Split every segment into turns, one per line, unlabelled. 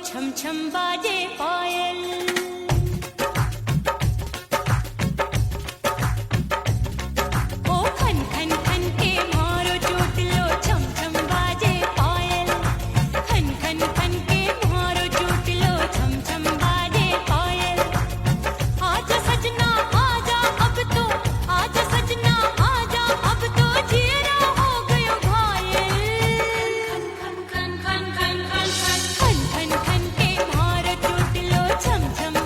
छम छम बाजे पायल। ओ खन खन खन के मारो चोट लो, छम छम बाजे पायल। खन खन खन के मारो चोट लो, छम छम बाजे पायल। आजा सजना आजा अब तो, आजा सजना आजा अब तो, जीरा हो गयो घायल। खन खन खन खन खन खन खन खन खन के मारो चोट लो, छम छम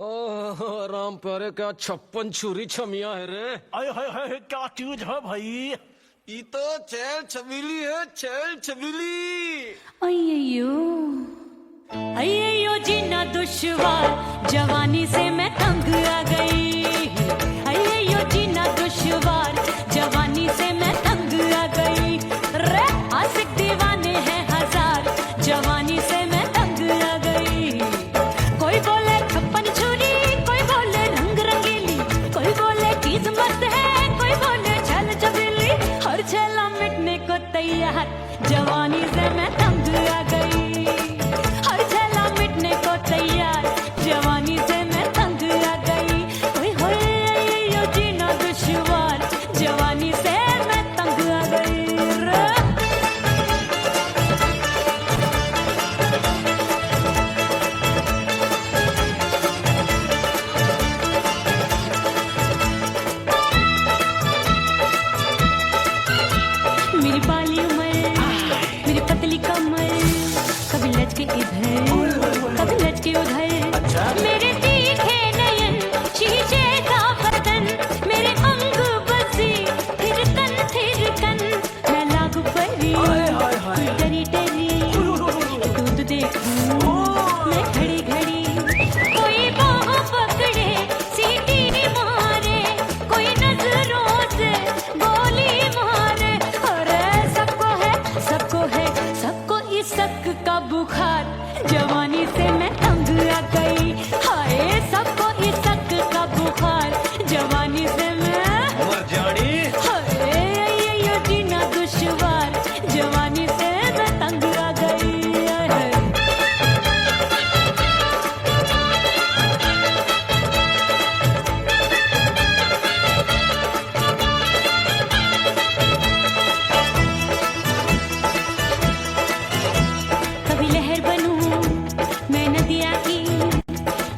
ओह राम प्यारे क्या 56 छुरी छमिया है रे।
आय हाय हाय क्या चीज है भाई।
ये तो चैल छबीली है, चैल छबीली।
अय्यो अय्यो जीना दुश्वार, जवानी से मैं तंग आ गई। अय्यो जीना दुश्वार, जवानी से मैं तंग आ गई। रे आशिक दीवाने हैं हजार, जवानी से मैं तंग आ गई। कोई बोले 56 छुरी, कोई बोले रंग रंगीली, कोई बोले चीज मस्त है, कोई बोले छल छबीली। हर छेला मिटने को तैयार, जवानी से मैं तंग आ गई। हर छेला मिटने को तैयार, जवानी से मैं तंग आ गई। ओए होए यो जीना दुश्वार, जवानी से मैं तंग आ गई रे। मेरी बाली उमर, मेरी पतली कमर, कभी लचके इधर कभी लचके उधर। मेरे तीखे नयन, शीशे का बदन, मेरे अंग बसी थिरकन। मैं लागू परी डरी डरी, दूध देखूं मैं घड़ी घड़ी। कोई बाह पकड़े सीटी मारे, कोई नजरों से गोली मारे। अरे सबको सबको इस शक का बुखार, जवानी से मैं तंग आ गई। हाय सबको इस शक का बुखार, जवानी से मैं
मर जानी।
हाय ये जीना दुश्वार, जवानी से मैं तंग आ गई। हाय। कभी लहर बनूं मैं नदिया की,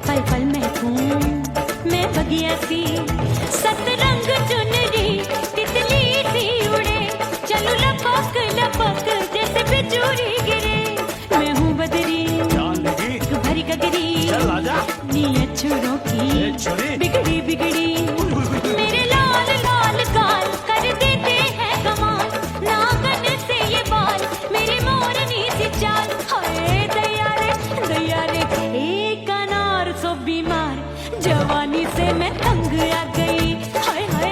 पल पल महकूं मैं बगिया सी। सतरंग चुनरी तितली सी उड़े, चलूं लपक लपक जैसे बिजुरी गिरे। मैं हूँ बदरी
जान लगी
भरी गगरी,
चल आजा।
नीयत छुरों
ए
की
छुरी।
बिगड़ी बिगड़ी। मेरे लाल लाल गाल कर देते हैं कमाल, नागन से ये बाल मेरी मोरनी सी चाल। हाय दया रे एक अनार सो बीमार, जवानी से मैं तंग आ गई। हाय हाय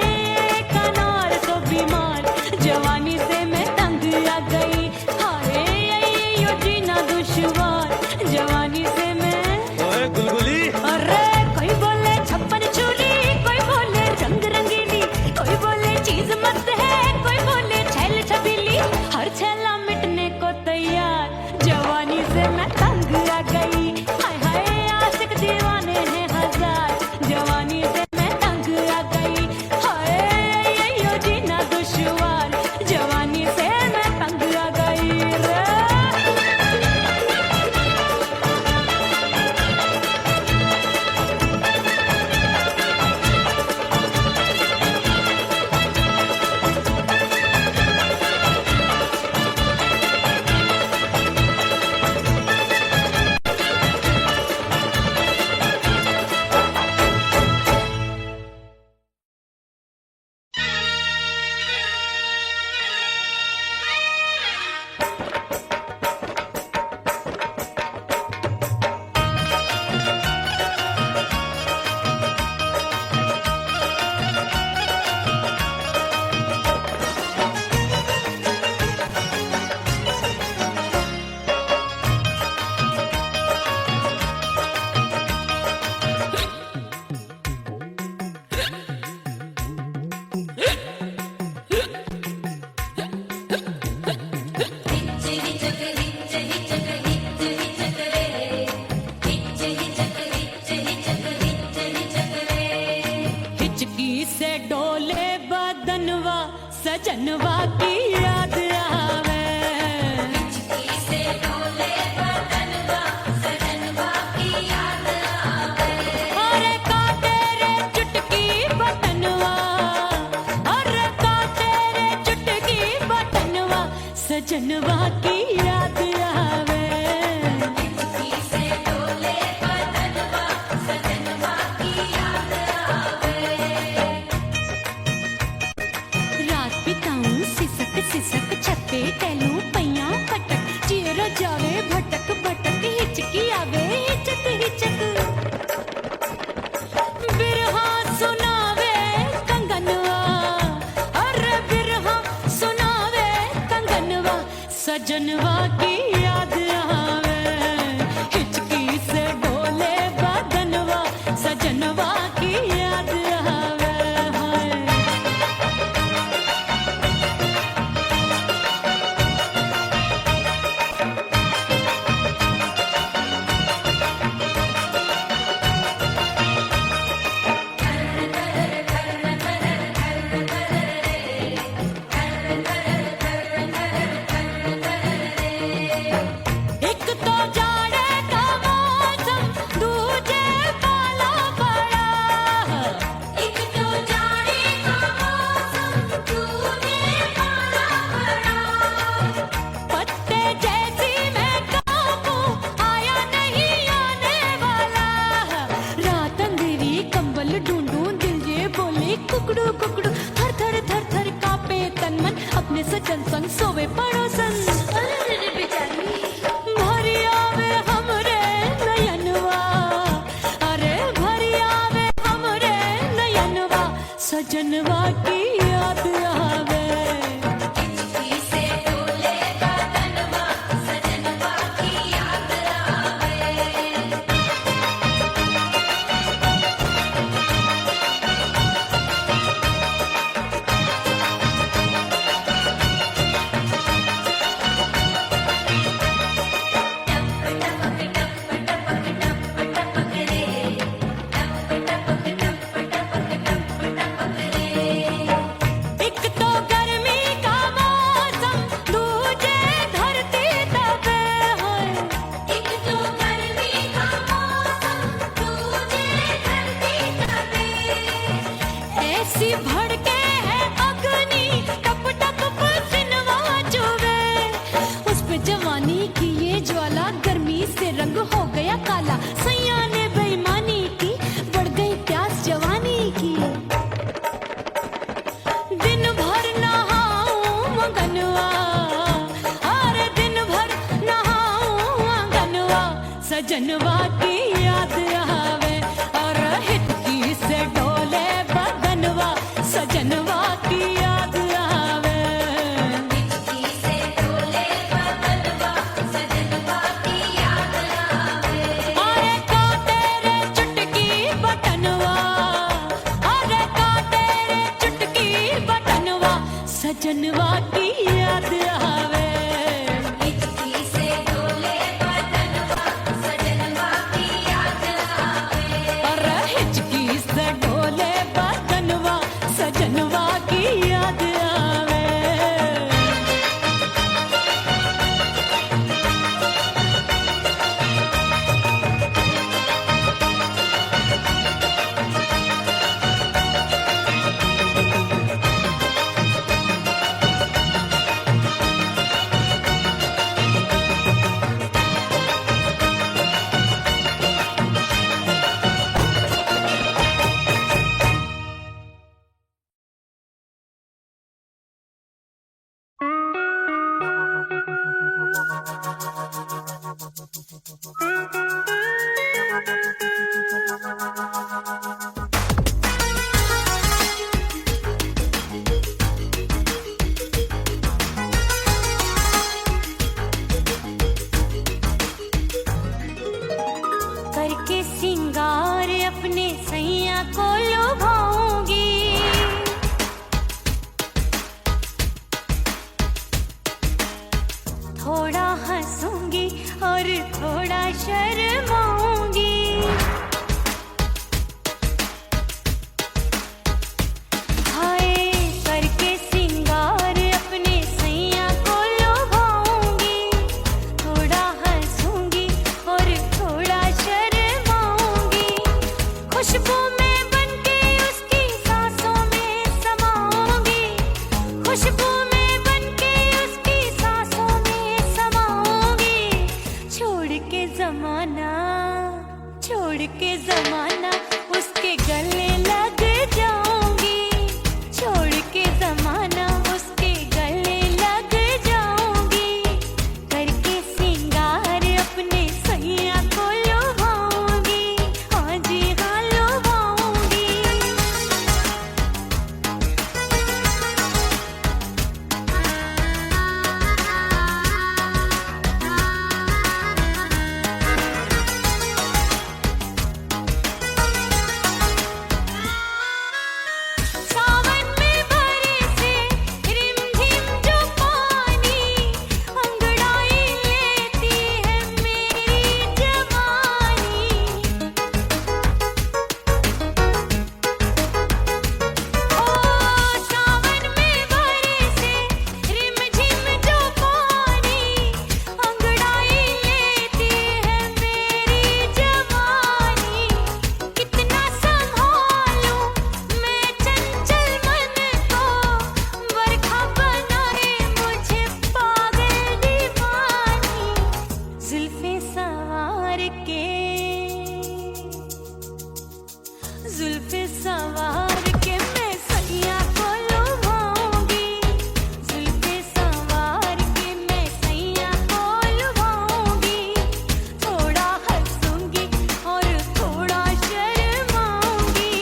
एक अनार सो बीमार, जवानी से मैं तंग आ गई। हाय यो जीना दुश्वार, जवानी से मैं।
ओए गुलगुली।
अरे कोई बोले 56 छुरी, कोई बोले रंग रंगीली, कोई बोले चीज मस्त है, कोई बोले छैल छबीली। हर छेला मिटने को तैयार, जवानी से मैं तंग आ गई। हाय हाय आशिक दीवाने हैं हजार, जवानी से मैं तंग आ गई। हाय यो जीना दुश्वार, जवानी से मैं तंग आ गई रे। हिचकी से डोले बदनवा, सजनवा की याद आवे। हिचकी से डोले बदनवा, सजनवा की याद आवे। अरे का तेरे चुटकी बटनवा, अरे का तेरे चुटकी बटनवा, सजनवा की याद आवे। हिचकी से डोले बदनवा, सजनवा सजनवा की याद आवे, हिचकी से डोले बदनवा, सजनवा की याद आवे हाय। एक तो जाड़े का मौसम, दूजे पाला पड़ा। एक तो जाड़े का मौसम, दूजे पाला पड़ा। पत्ते जैसी मैं काबू, आया नहीं आने वाला। रात अंधेरी कंबल ढूंढूं, दिल ये बोले कुकड़ू कुकड़ू। थर थर थर थर कांपे तन मन, अपने सजन संग सोवे पड़ोसन। भरी आवे हमरे नयनवा, अरे भरी आवे हमरे नयनवा, सजनवा की याद आवे। हिचकी से डोले बदनवा, सजनवा की याद आवे। एक तो गर्मी का मौसम, दूजे धरती तपे है। एक तो गर्मी का मौसम, दूजे धरती तपे। ऐसी भड़के है अग्नि, टप टप पसीनवा चुभे। उस पे जवानी की ये ज्वाला, गर्मी से रंग हो गया काला। सैया ने बेईमानी की, बढ़ गई प्यास जवानी की। दिन भर नहाऊं मगनवा, अरे दिन भर नहाऊं मगनवा, सजनवा की याद आवे। और हिचकी से डोले बदनवा, सजनवा की याद आवे। हिचकी से डोले बदनवा, सजनवा की याद आवे। अरे काटे रे चुटकी बटनवा, अरे काटे रे चुटकी बटनवा, सजनवा की याद आवे। हिचकी से डोले बदनवा, सजनवा की याद आवे। अरे हिचकी से डोले बदनवा, सजनवा की याद आवे। करके सिंगार अपने सैया को लुभाऊंगी। थोड़ा हंसूंगी और थोड़ा शर्माऊंगी। हाय करके सिंगार अपने सैया को लुभाऊंगी। थोड़ा हंसूंगी और थोड़ा शर्माऊंगी। खुशबू में बनके उसकी सांसों में समाऊंगी। खुशबू में बनके उसकी सांसों में समाऊंगी। छोड़ के जमाना उसके गले लग जाऊंगी। छोड़ के जमाना उसके गले लग जाऊंगी। करके सिंगार अपने सैया को लुभाऊंगी। हाँ जी हाँ लुभाऊंगी। जुल्फे सवार के मैं सैया को लुभाऊंगी, जुल्फे सवार के मैं सैया को लुभाऊंगी, थोड़ा हंसूंगी और थोड़ा शर्माऊंगी।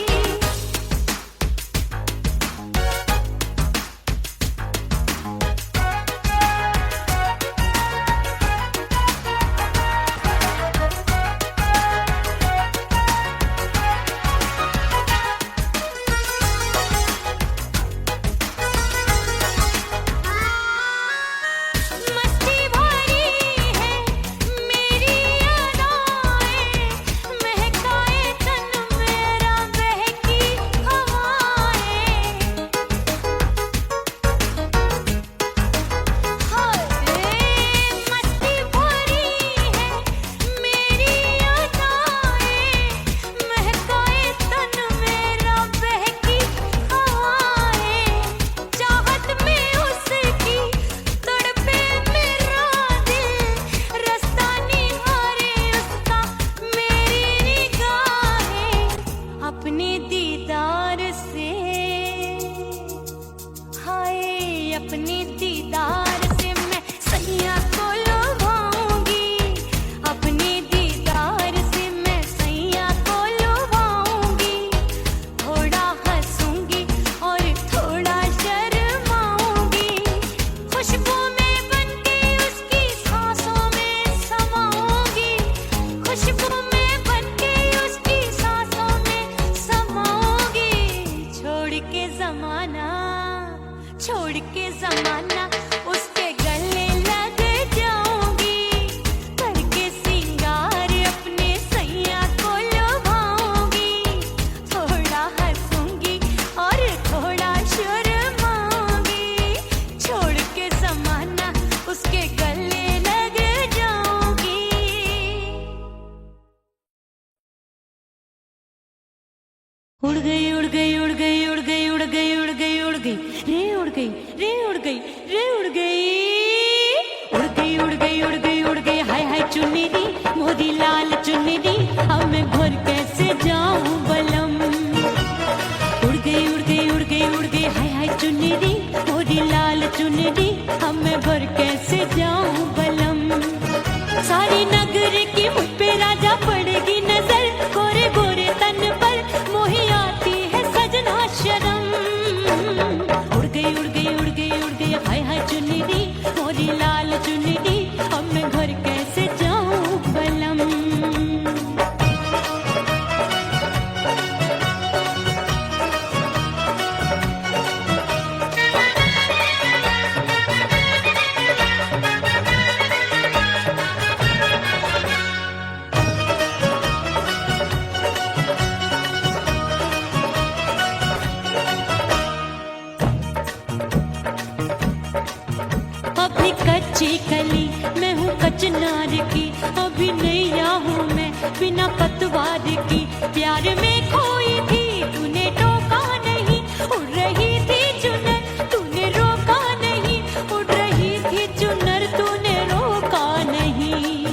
मस्ती भरी है मेरी अदाएं, महकाए तन मेरा बहकी हवाएं। हाय मस्ती भरी है मेरी अदाएं, महकाए तन मेरा बहकी हवाएं। चाहत में उसकी तड़पे मेरा दिल, रास्ता निहारे उसका मेरी निगाहें। अपने दीदार से हाय अपने दीदार से मैं सैया को लुभाऊंगी, अपने दीदार से मैं सैया को लुभाऊंगी, थोड़ा हंसूंगी और थोड़ा शर्माऊंगी। खुशबू में बनके उसकी सांसों में समाऊंगी, खुशबू में बनके उसकी सांसों में समाऊंगी। छोड़ के जमाना उसके गले लग जाऊंगी, करके सिंगार अपने सैया को लुभाऊंगी, थोड़ा हंसूंगी और थोड़ा शर्माऊंगी। छोड़ के जमाना उसके गले लग जाऊंगी। उड़ गई उड़ गई उड़ गई उड़ गई उड़ गई उड़ गई उड़ गई रे उड़ गई रे उड़ गई रे उड़ गई उड़ गई उड़ गई उड़ गई उड़ गई हाय हाय चुन्नी मोदी लाल चुन्नी, अब मैं घर कैसे जाऊं बलम। उड़ गई उड़ गई उड़ गई उड़ गई हाय हाय चुन्नी मोदी लाल चुन्नी, अब मैं घर कैसे जाऊं बलम। सारी नगर की मुझ पे राजा पड़ेगी नजर, गोरे गोरे तन पर मोही आती है सजना शर्म। उड़ गई उड़ गई उड़ गई उड़ गई हाय हाय चुन्नी मोरी लाल चुन्नी, अब मैं घर कैसे जाऊं बलम। अभी कच्ची कली मैं हूँ कचनार की, अभी नैया हूँ मैं बिना पतवार की। प्यार में खोई थी तूने टोका नहीं, उड़ रही थी चुनर तूने रोका नहीं, उड़ रही थी चुनर तूने रोका नहीं।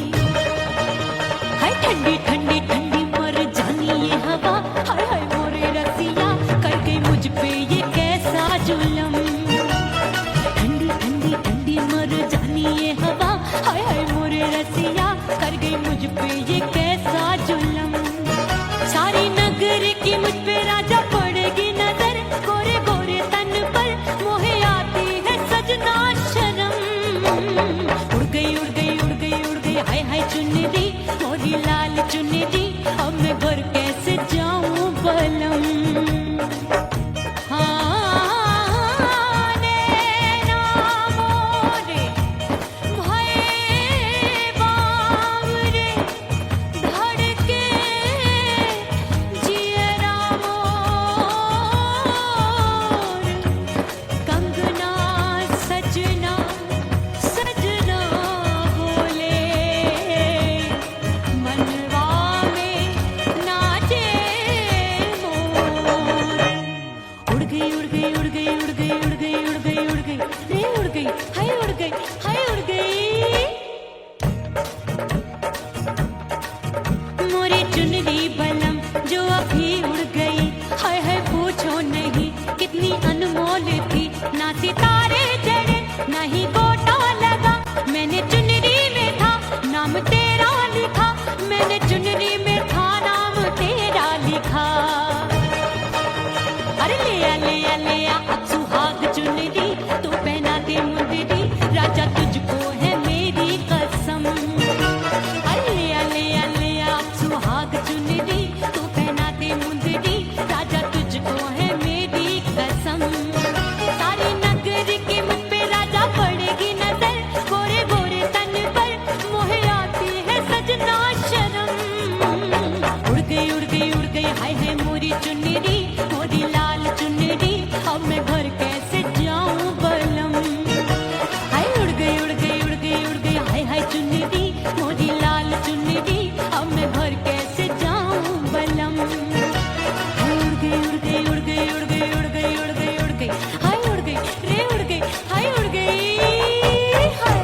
हाय ठंडी ठंडी ठंडी मर जानी ये हवा, हाय हाय मोरे रसिया कर गई मुझ पे ये कैसा जुलम। ठंडी ठंडी ठंडी मर जानी ये हवा, हाय हाय मोरे रसिया कर गई मुझ पे ये कैसा जुलम। सारी नगर की मुझ पे राजा पड़ेगी नजर, गोरे गोरे तन पर मोहे आती है सजना शर्म। उड़ गई उड़ गई उड़ गई उड़ गई हाय हाय चुन्नी मोरी लाल चुन्नी, अब मैं घर कैसे जाऊं बलम। धड़के जियरा गई हाय हाय मोरी चुनरी, मोरी लाल चुनरी, अब मैं घर कैसे जाऊं बलम। हाय उड़ गई उड़ गई उड़ गई उड़ गई हाय हाय चुनरी, मोरी लाल चुनरी, अब मैं घर कैसे जाऊं बलम। हाय उड़ गई उड़ गई उड़ गई उड़ गई उड़ गई उड़ गई उड़ गई हाय उड़ गई रे उड़ गई हाय उड़ गई हाय।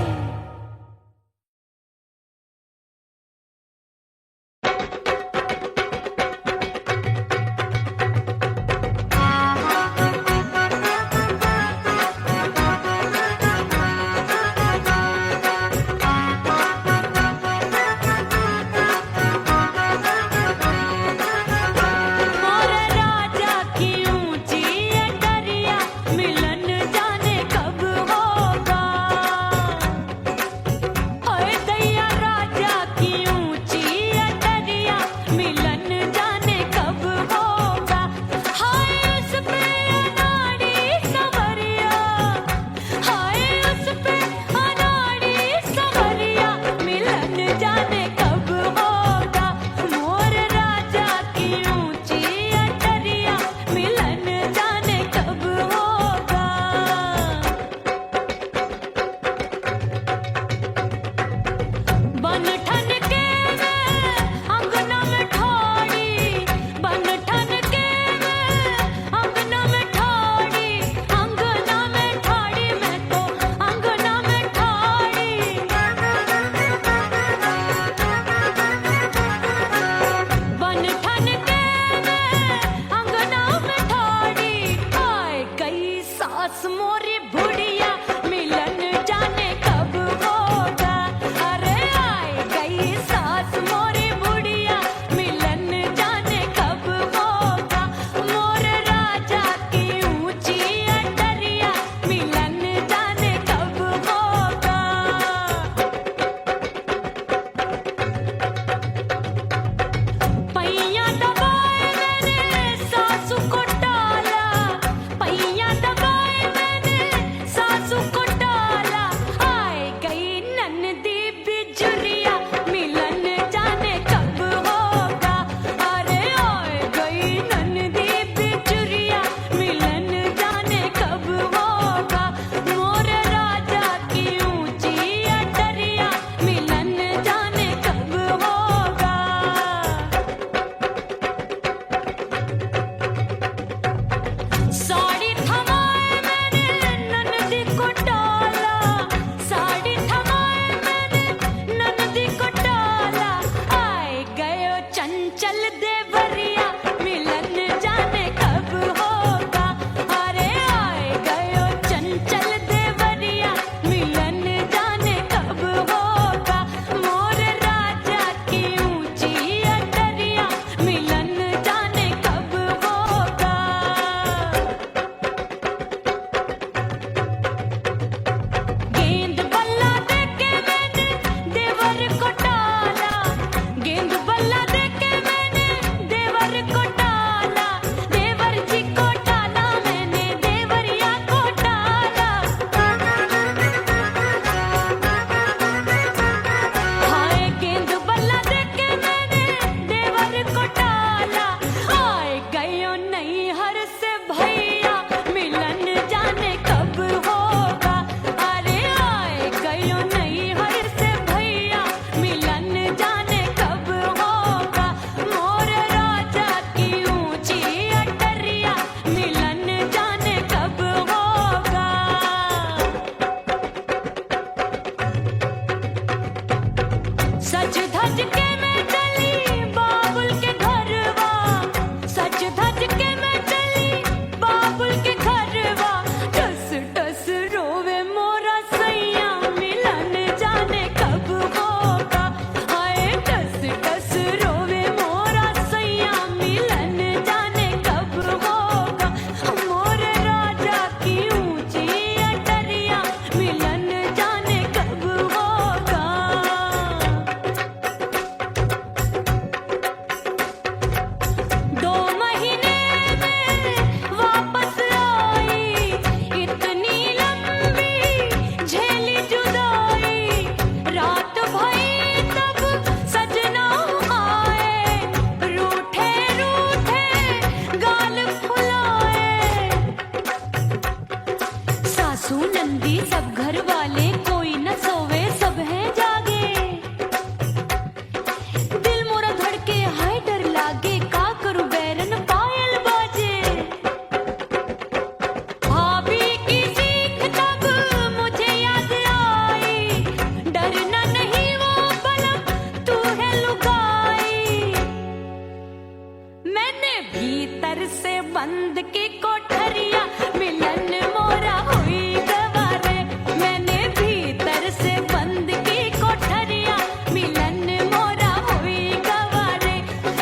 मैंने भीतर से बंद की कोठरिया मिलन मोरा हुई गवारे। मैंने भीतर से बंद की कोठरिया मिलन मोरा हुई गवारे।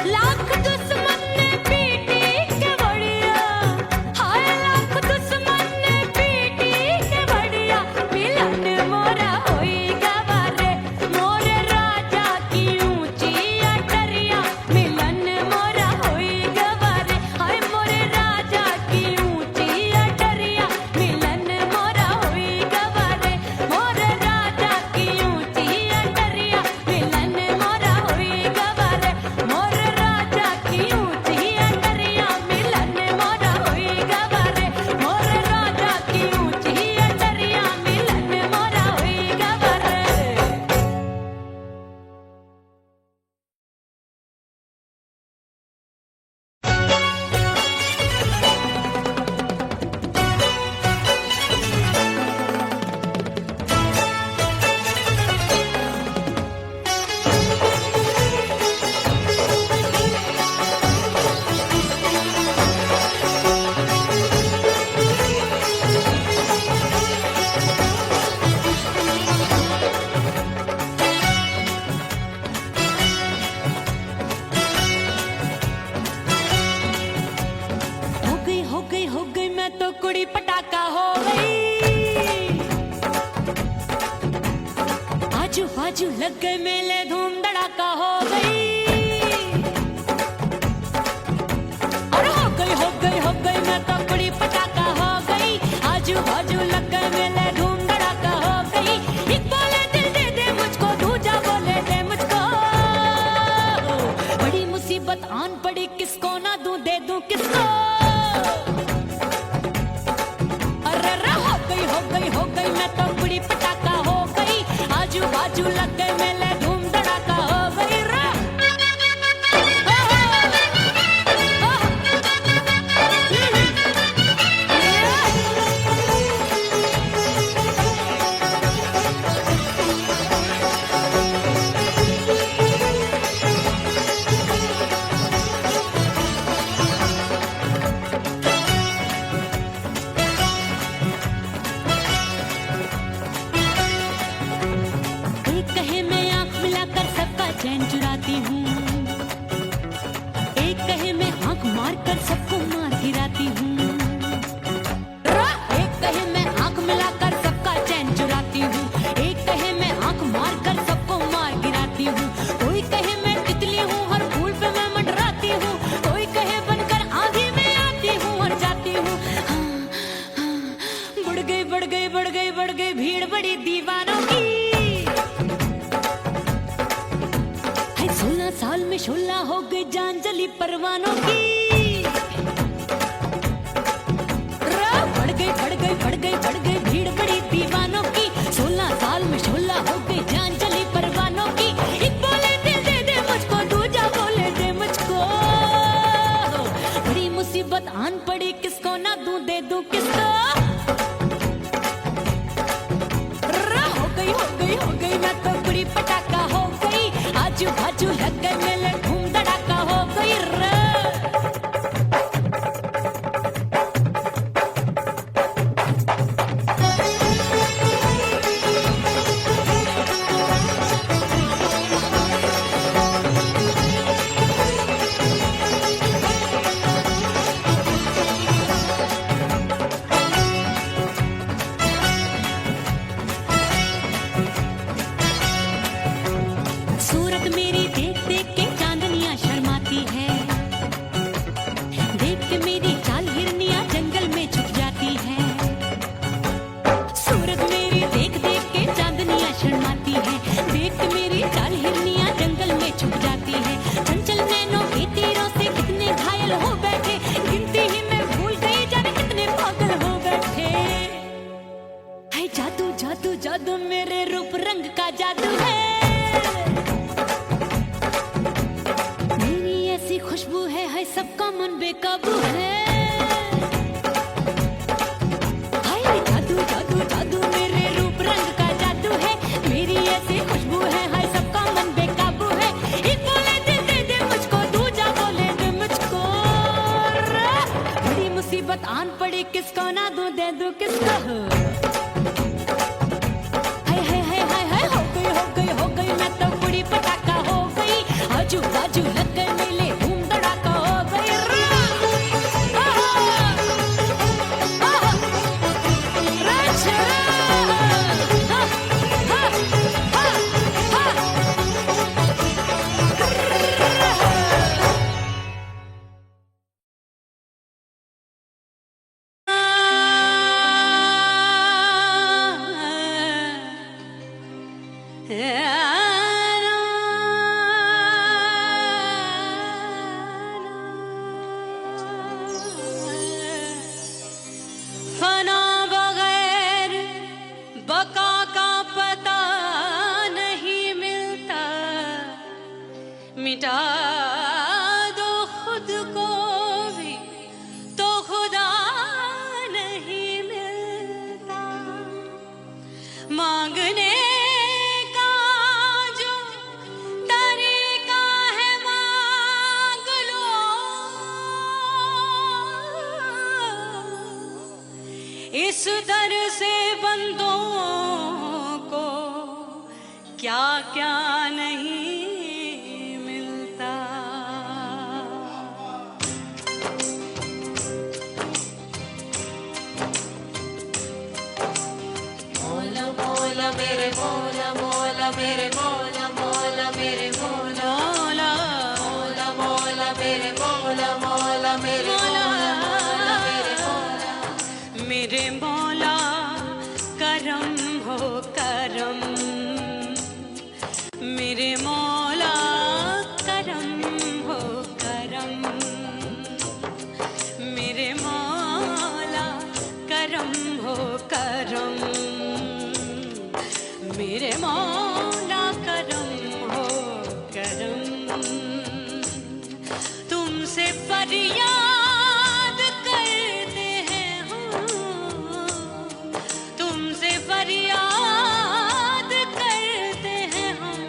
लाख दुश्मन ने पीटी के बढ़िया, हाय लाख दुश्मन ने पीटी के बढ़िया मिलन मोरा हुई गवारे। मोरे राजा की ऊंची अटरिया मिलन मोरा हुई गवारे। हाय मोरे राजा की ऊंची अटरिया मिलन मोरा हुई गवारे। मोरे राजा की ऊंची अटरिया मिलन मोरा हुई गवारे। मोरे राजा की ऊंची अटरिया मिलन मोरा हुई गवारे। मोरे राजा की ऊंची अटरिया मिलन मोरा हुई गवारे। हो गई मैं तो कुड़ी पटाखा हो गई। आजू बाजू लग गए मेले धूम धड़ाका हो गई। अरे हो गई मैं तो कुड़ी पटाखा हो गई। आजू बाजू लग गए मेले धूम धड़ाका हो गई। एक बोले दिल दे दे मुझको, दूजा बोले दे मुझको। बड़ी मुसीबत आन पड़ी, किसको ना दूं दे दूं किसको। हो गई मैं तो कुड़ी पटाखा हो गई। आजू बाजू लग गए मेले धूम धड़ाका हो गई रे। एक कहे मैं आंख मिलाकर सबका चैन चुराती हूँ। एक कहे मैं आंख मारकर सबको मार गिराती हूँ। एक कहे मैं आंख मिलाकर सबका चैन चुराती हूँ। एक कहे मैं आंख मारकर सबको मार गिराती हूँ। कोई कहे मैं तितली हूँ, हर फूल पे मैं मंडराती हूँ। कोई कहे बनकर आंधी में आती हूँ और जाती हूँ। बढ़ गई भीड़ बड़ी दीवानों की। 16 साल में शोला हो गई जान जली परवानों की। बढ़ गई भीड़ बड़ी दीवानों की। 16 साल में शोला हो गई जान जली परवानों की। एक बोले दिल दे दे मुझको, दूजा बोले दे मुझको। बड़ी मुसीबत आन पड़ी, किसको ना दूं दे दूं किसको। हो गई मैं तो कुड़ी पटाखा हो गई। आजू बाजू लग गए मेले धूम धड़ाका हो गई रे। सूरत मेरी देख देख के चांदनियां शर्माती है। देख के मेरी चाल हिरनियां जंगल में छुप जाती है। सूरत मेरी देख देख के चांदनियां शर्माती है। देख के मेरी चाल हिरनियां जंगल में छुप जाती है। चंचल नैनों के तीरों से कितने घायल हो बैठे, गिनती ही मैं भूल गई जाने कितने पागल हो बैठे। है जादू जादू जादू मेरे रूप रंग का जादू है। खुशबू है सबका मन बेकाबू है। हाय जादू जादू जादू मेरे रूप रंग का जादू है। मेरी ऐसी खुशबू है सबका मन बेकाबू है। एक बोले दिल दे दे मुझको, दूजा बोले दे मुझको। किस्मत आन पड़ी किसको ना दूं दे दूं किसको हाय हाय हाय हाय हाय हो गई मैं तो बुढ़ी पटाखा हो गई आजू बाजू लग गए मेले धूम धड़ाका हो गई फना बगैर बका का पता नहीं मिलता मिटा दो खुद को भी तो खुदा नहीं मिलता मांगने का जो तरीका है मांग लो इस दर से बंदों को क्या क्या नहीं मिलता मौला मौला मेरे मौला मौला मेरे मौला मौला मेरे मौला मौला मौला मेरे मौला मौला मेरे मौला मेरे मौला करम हो करम मेरे मौला करम हो करम मेरे मौला करम हो करम मेरे मौला करम हो करम तुमसे फरियाद करते हैं तुमसे फरियाद करते हैं हम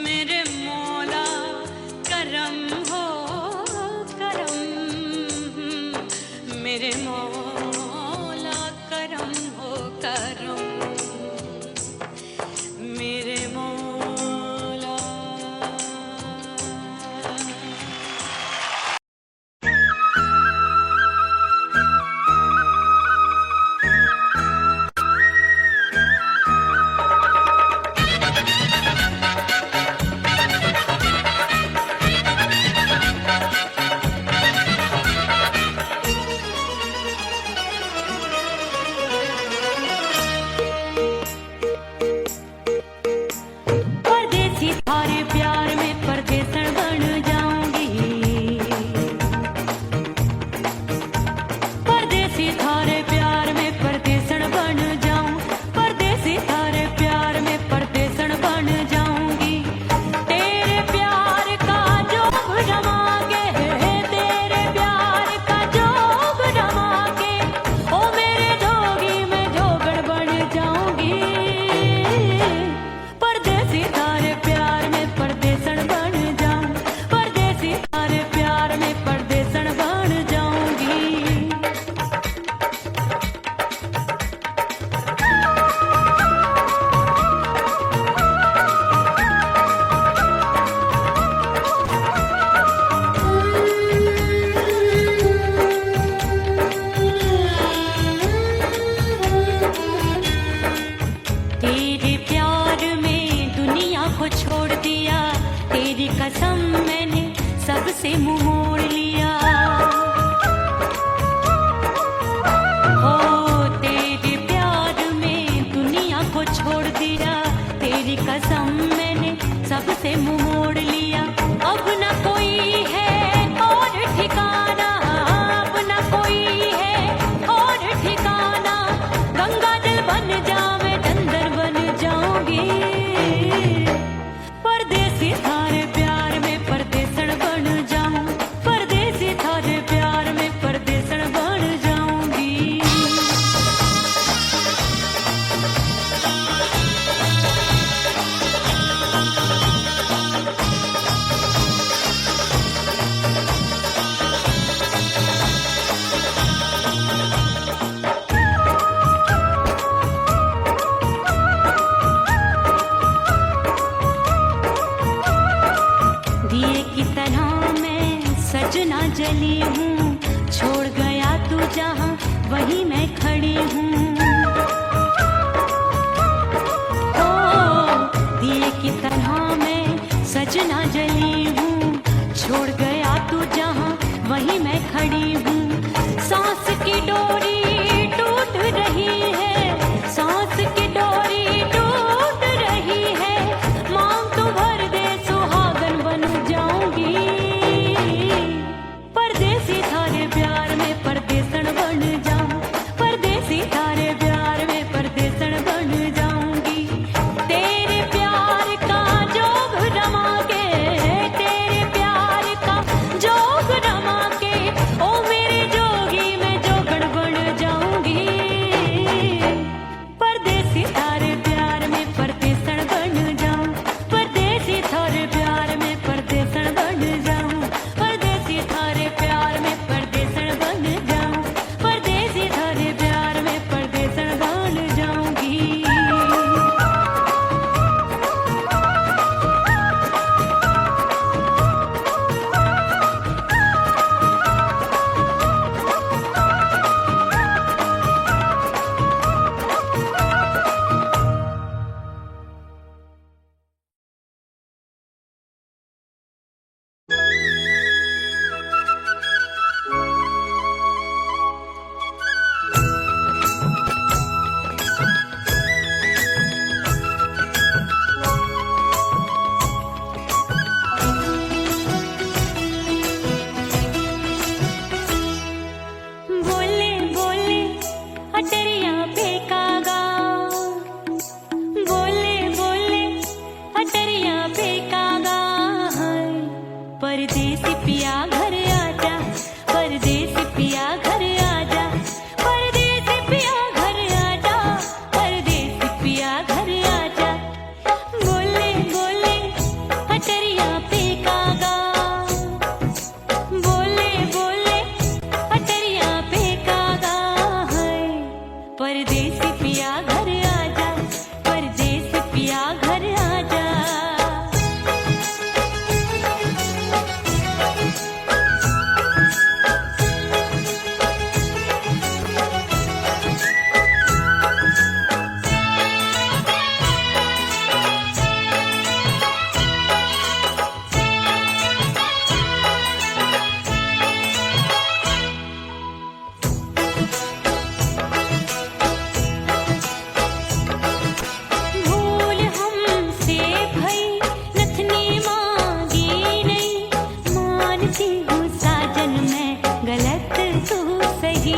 मेरे मौला करम हो करम मेरे मौला करम हो करम मेरे मौला परदेसी थारे प्यार में परदेसन बन जाऊंगी परदेसी थारे प्यार में परदेसन बन जाऊं परदेसी थारे प्यार में परदेसन बन जाऊंगी तेरे प्यार का जोग जमा के तेरे प्यार का जोग जमा के ओ मेरे जोगी मैं जोगड़ बन जाऊंगी परदेसी थारे प्यार में परदेसन बन जाऊं परदेसी थारे प्यार में परदेसन बन जाऊंगी तेरे प्यार में दुनिया को छोड़ दिया तेरी कसम मैंने सबसे मुंह मोड़ लिया हो तेरे प्यार में दुनिया को छोड़ दिया तेरी कसम मैंने सबसे मुंह मोड़ लिया अब न कोई है और ठिकाना अब न कोई है और ठिकाना गंगा जल बन जावे डंगर बन जाऊंगी परदेसी थारे प्यार में परदेसन बन जाऊं जली हूँ, छोड़ गया तू जहाँ वहीं मैं खड़ी हूँ। ओ दिए की तरह मैं सजना जली हूँ, छोड़ गया तू जहाँ वहीं मैं खड़ी हूँ। सांस की डोरी टूट रही है, सांस की डोरी टूट रही है, मांग तू भर दे सुहागन बन जाऊंगी। परदेसी थारे प्यार में परदेसन बन जाऊं, परदेसी थारे प्यार में परदेसन बन जाऊंगी। तेरे प्यार का जोग रमा के, तेरे प्यार का जोग रमा के, ओ मेरे जोगी मैं जोगण बन जाऊंगी। परदेसी थारे प्यार में परदेसन बन जाऊं, परदेसी थारे प्यार में परदेसन बन जाऊं, परदेसी थारे प्यार में परदेसन बन जाऊं, परदेसी थारे प्यार में परदेसन बन जाऊंगी। बोले बोले अटरिया फेंकागा, बोले बोले अटरिया फेंकागा। परदेसी पिया घर आजा, परदेसी पिया घर आजा, परदेसी पिया घर आजा, परदेसी पिया घर आजा। बोले बोले अटरिया फेंकागा, बोले बोले अटरिया फेंकागा है। परदेसी पिया घर आजा, परदेसी पिया घर आजा। भूल हमसे भई नथनी मांगी नहीं, मानती हूँ साजन मैं गलत तू सही।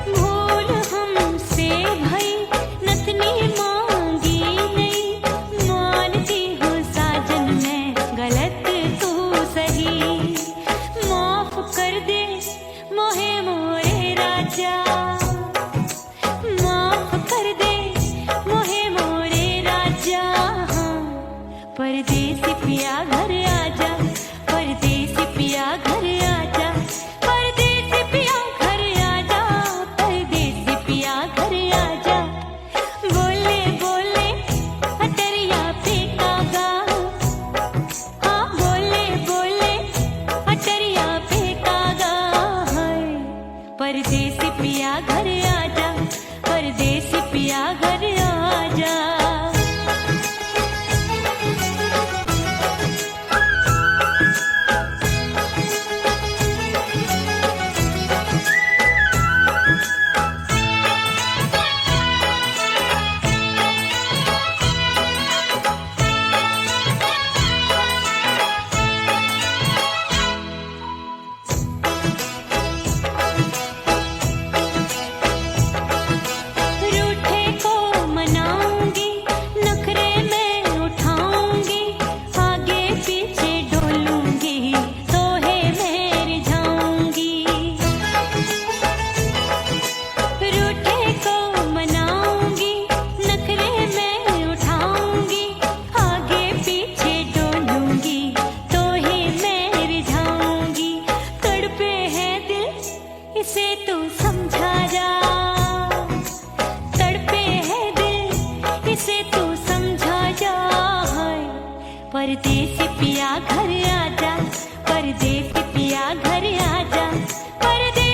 भूल हमसे भई नथनी मांगी नहीं, मानती हूँ साजन मैं गलत तू सही। माफ कर दे मोहे मोरे राजा, माफ कर दे मोहे मोरे राजा। परदेसी पिया घर आजा, परदेसी पिया घर आजा, परदेसी पिया घर आजा, परदेसी पिया घर आजा। बोले बोले अटरिया फेंकागा, हाँ बोले बोले अटरिया फेंकागा है। परदेसी पिया घर आजा, परदेसी पिया घर आजा। परदेसी पिया घर आजा, परदेसी पिया घर आजा, परदेसी